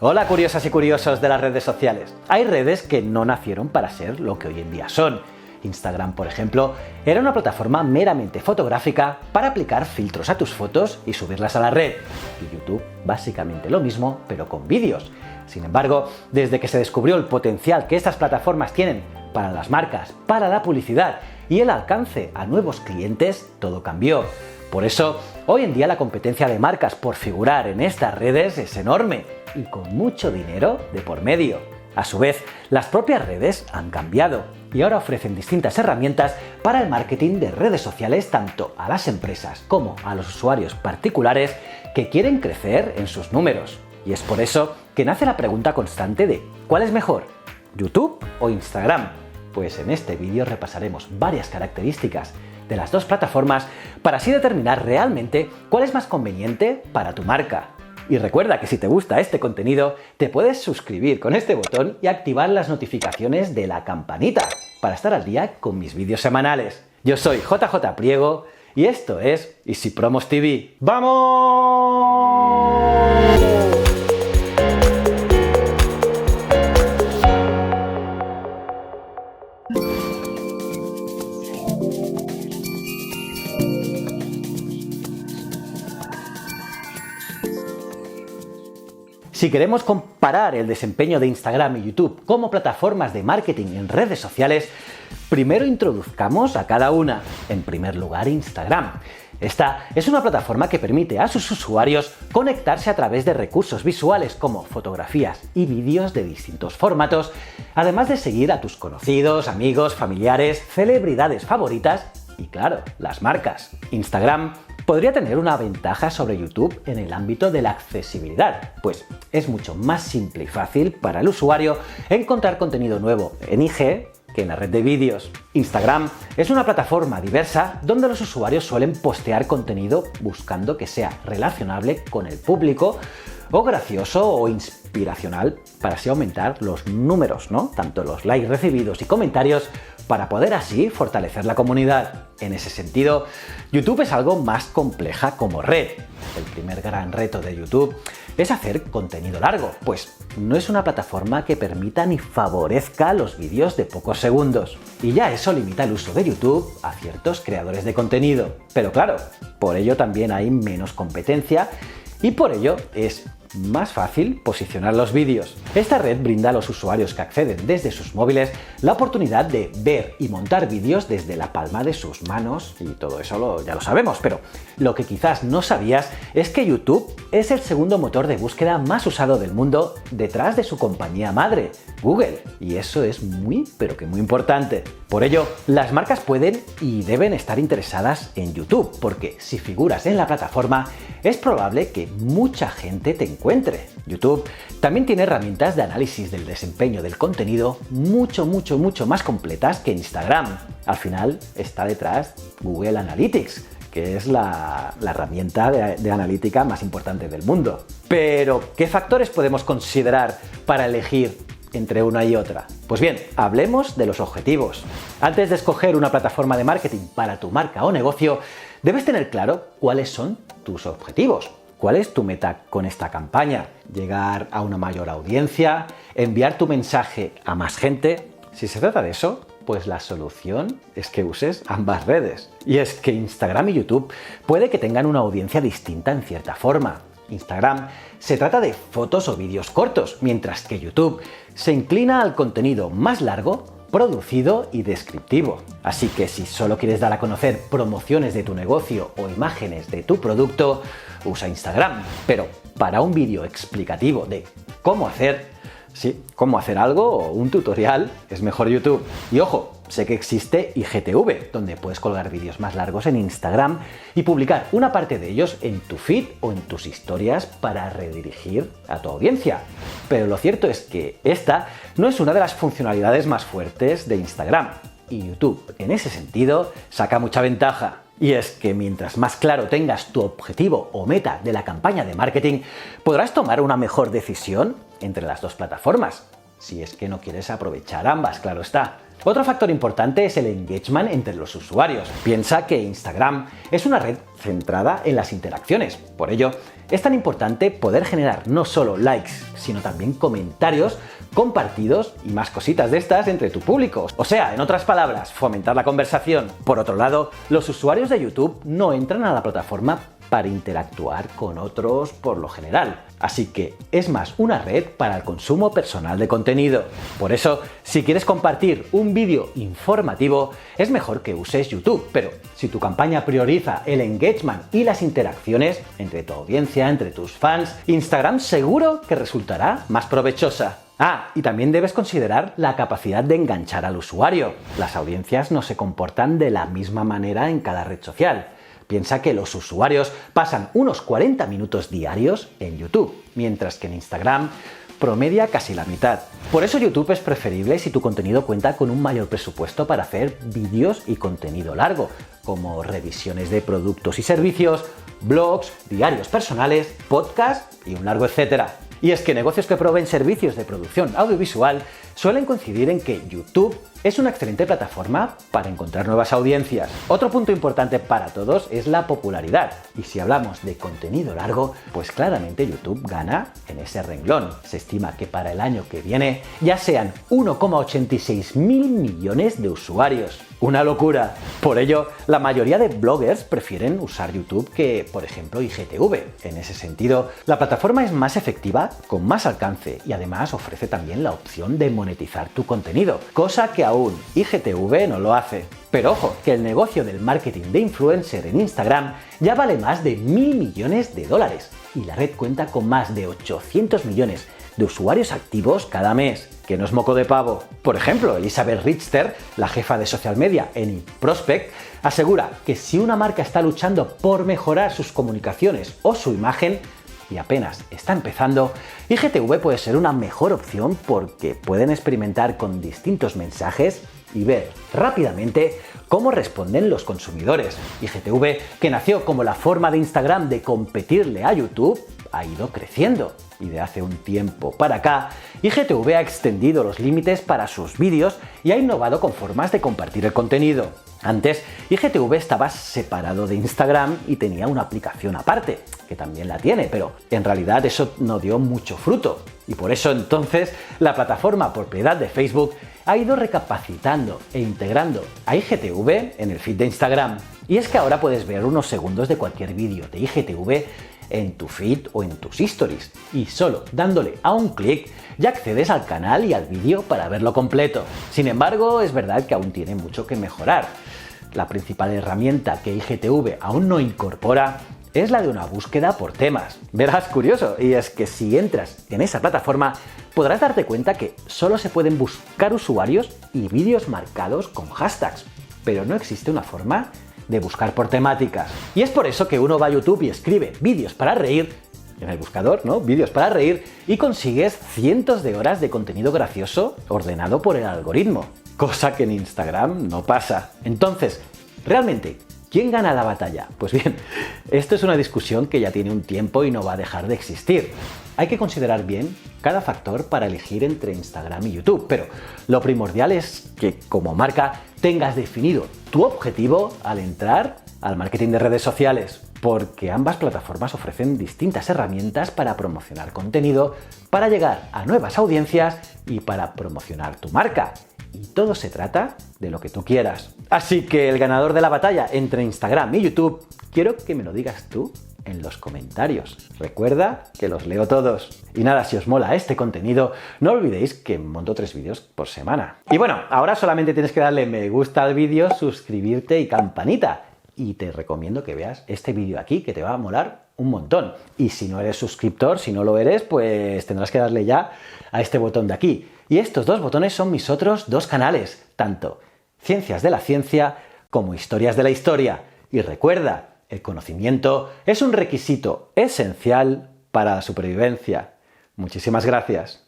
Hola curiosas y curiosos de las redes sociales. Hay redes que no nacieron para ser lo que hoy en día son. Instagram, por ejemplo, era una plataforma meramente fotográfica para aplicar filtros a tus fotos y subirlas a la red. Y YouTube, básicamente lo mismo, pero con vídeos. Sin embargo, desde que se descubrió el potencial que estas plataformas tienen para las marcas, para la publicidad y el alcance a nuevos clientes, todo cambió. Por eso, hoy en día la competencia de marcas por figurar en estas redes es enorme y con mucho dinero de por medio. A su vez, las propias redes han cambiado y ahora ofrecen distintas herramientas para el marketing de redes sociales tanto a las empresas como a los usuarios particulares que quieren crecer en sus números. Y es por eso que nace la pregunta constante de ¿cuál es mejor? ¿YouTube o Instagram? Pues en este vídeo repasaremos varias características de las dos plataformas para así determinar realmente cuál es más conveniente para tu marca. Y recuerda que si te gusta este contenido, te puedes suscribir con este botón y activar las notificaciones de la campanita para estar al día con mis vídeos semanales. Yo soy JJ Priego y esto es Easy Promos TV. ¡Vamos! Si queremos comparar el desempeño de Instagram y YouTube como plataformas de marketing en redes sociales, primero introduzcamos a cada una. En primer lugar, Instagram. Esta es una plataforma que permite a sus usuarios conectarse a través de recursos visuales como fotografías y vídeos de distintos formatos, además de seguir a tus conocidos, amigos, familiares, celebridades favoritas y, claro, las marcas. Instagram podría tener una ventaja sobre YouTube en el ámbito de la accesibilidad, pues es mucho más simple y fácil para el usuario encontrar contenido nuevo en IG que en la red de vídeos. Instagram es una plataforma diversa donde los usuarios suelen postear contenido buscando que sea relacionable con el público o gracioso o inspiracional para así aumentar los números, ¿no? Tanto los likes recibidos y comentarios para poder así fortalecer la comunidad. En ese sentido, YouTube es algo más compleja como red. El primer gran reto de YouTube es hacer contenido largo, pues no es una plataforma que permita ni favorezca los vídeos de pocos segundos. Y ya eso limita el uso de YouTube a ciertos creadores de contenido. Pero claro, por ello también hay menos competencia y por ello es más fácil posicionar los vídeos. Esta red brinda a los usuarios que acceden desde sus móviles la oportunidad de ver y montar vídeos desde la palma de sus manos y todo eso ya lo sabemos, pero lo que quizás no sabías es que YouTube es el segundo motor de búsqueda más usado del mundo detrás de su compañía madre, Google, y eso es muy, pero que muy importante. Por ello, las marcas pueden y deben estar interesadas en YouTube, porque si figuras en la plataforma, es probable que mucha gente te encuentre. YouTube también tiene herramientas de análisis del desempeño del contenido mucho más completas que Instagram. Al final está detrás Google Analytics, que es la herramienta de analítica más importante del mundo. Pero, ¿qué factores podemos considerar para elegir entre una y otra? Pues bien, hablemos de los objetivos. Antes de escoger una plataforma de marketing para tu marca o negocio, debes tener claro cuáles son tus objetivos. ¿Cuál es tu meta con esta campaña? ¿Llegar a una mayor audiencia? ¿Enviar tu mensaje a más gente? Si se trata de eso, pues la solución es que uses ambas redes. Y es que Instagram y YouTube puede que tengan una audiencia distinta en cierta forma. Instagram se trata de fotos o vídeos cortos, mientras que YouTube se inclina al contenido más largo, producido y descriptivo. Así que si solo quieres dar a conocer promociones de tu negocio o imágenes de tu producto, usa Instagram. Pero para un vídeo explicativo de cómo hacer algo o un tutorial, es mejor YouTube. Y ojo, sé que existe IGTV, donde puedes colgar vídeos más largos en Instagram y publicar una parte de ellos en tu feed o en tus historias para redirigir a tu audiencia. Pero lo cierto es que esta no es una de las funcionalidades más fuertes de Instagram. Y YouTube, en ese sentido, saca mucha ventaja. Y es que mientras más claro tengas tu objetivo o meta de la campaña de marketing, podrás tomar una mejor decisión entre las dos plataformas, si es que no quieres aprovechar ambas, claro está. Otro factor importante es el engagement entre los usuarios. Piensa que Instagram es una red centrada en las interacciones. Por ello, es tan importante poder generar no solo likes, sino también comentarios, compartidos y más cositas de estas entre tu público. O sea, en otras palabras, fomentar la conversación. Por otro lado, los usuarios de YouTube no entran a la plataforma para interactuar con otros por lo general. Así que es más una red para el consumo personal de contenido. Por eso, si quieres compartir un vídeo informativo, es mejor que uses YouTube. Pero si tu campaña prioriza el engagement y las interacciones entre tu audiencia, entre tus fans, Instagram seguro que resultará más provechosa. Y también debes considerar la capacidad de enganchar al usuario. Las audiencias no se comportan de la misma manera en cada red social. Piensa que los usuarios pasan unos 40 minutos diarios en YouTube, mientras que en Instagram promedia casi la mitad. Por eso YouTube es preferible si tu contenido cuenta con un mayor presupuesto para hacer vídeos y contenido largo, como revisiones de productos y servicios, blogs, diarios personales, podcasts y un largo etcétera. Y es que negocios que proveen servicios de producción audiovisual suelen coincidir en que YouTube es una excelente plataforma para encontrar nuevas audiencias. Otro punto importante para todos es la popularidad. Y si hablamos de contenido largo, pues claramente YouTube gana en ese renglón. Se estima que para el año que viene ya sean 1,86 mil millones de usuarios. ¡Una locura! Por ello, la mayoría de bloggers prefieren usar YouTube que, por ejemplo, IGTV. En ese sentido, la plataforma es más efectiva, con más alcance y además ofrece también la opción de monetizar tu contenido, cosa que aún IGTV no lo hace. Pero ojo, que el negocio del marketing de influencer en Instagram ya vale más de 1.000 millones de dólares y la red cuenta con más de 800 millones de usuarios activos cada mes, que no es moco de pavo. Por ejemplo, Elizabeth Richter, la jefa de social media en Prospect, asegura que si una marca está luchando por mejorar sus comunicaciones o su imagen, y apenas está empezando, IGTV puede ser una mejor opción porque pueden experimentar con distintos mensajes y ver rápidamente cómo responden los consumidores. IGTV, que nació como la forma de Instagram de competirle a YouTube, ha ido creciendo. Y de hace un tiempo para acá, IGTV ha extendido los límites para sus vídeos y ha innovado con formas de compartir el contenido. Antes, IGTV estaba separado de Instagram y tenía una aplicación aparte, que también la tiene, pero en realidad eso no dio mucho fruto. Y por eso entonces la plataforma propiedad de Facebook ha ido recapacitando e integrando a IGTV en el feed de Instagram. Y es que ahora puedes ver unos segundos de cualquier vídeo de IGTV en tu feed o en tus stories, y solo dándole a un clic ya accedes al canal y al vídeo para verlo completo. Sin embargo, es verdad que aún tiene mucho que mejorar. La principal herramienta que IGTV aún no incorpora es la de una búsqueda por temas. Verás curioso, y es que si entras en esa plataforma podrás darte cuenta que solo se pueden buscar usuarios y vídeos marcados con hashtags, pero no existe una forma de buscar por temáticas. Y es por eso que uno va a YouTube y escribe vídeos para reír, en el buscador, ¿no? Vídeos para reír, y consigues cientos de horas de contenido gracioso ordenado por el algoritmo, cosa que en Instagram no pasa. Entonces, realmente, ¿quién gana la batalla? Pues bien, esto es una discusión que ya tiene un tiempo y no va a dejar de existir. Hay que considerar bien cada factor para elegir entre Instagram y YouTube, pero lo primordial es que como marca tengas definido tu objetivo al entrar al marketing de redes sociales, porque ambas plataformas ofrecen distintas herramientas para promocionar contenido, para llegar a nuevas audiencias y para promocionar tu marca. Y todo se trata de lo que tú quieras. Así que el ganador de la batalla entre Instagram y YouTube, quiero que me lo digas tú en los comentarios. Recuerda que los leo todos. Y nada, si os mola este contenido, no olvidéis que monto 3 vídeos por semana. Y bueno, ahora solamente tienes que darle me gusta al vídeo, suscribirte y campanita. Y te recomiendo que veas este vídeo aquí, que te va a molar un montón. Y si no eres suscriptor, si no lo eres, pues tendrás que darle ya a este botón de aquí. Y estos 2 botones son mis otros 2 canales, tanto Ciencias de la Ciencia como Historias de la Historia. Y recuerda, el conocimiento es un requisito esencial para la supervivencia. Muchísimas gracias.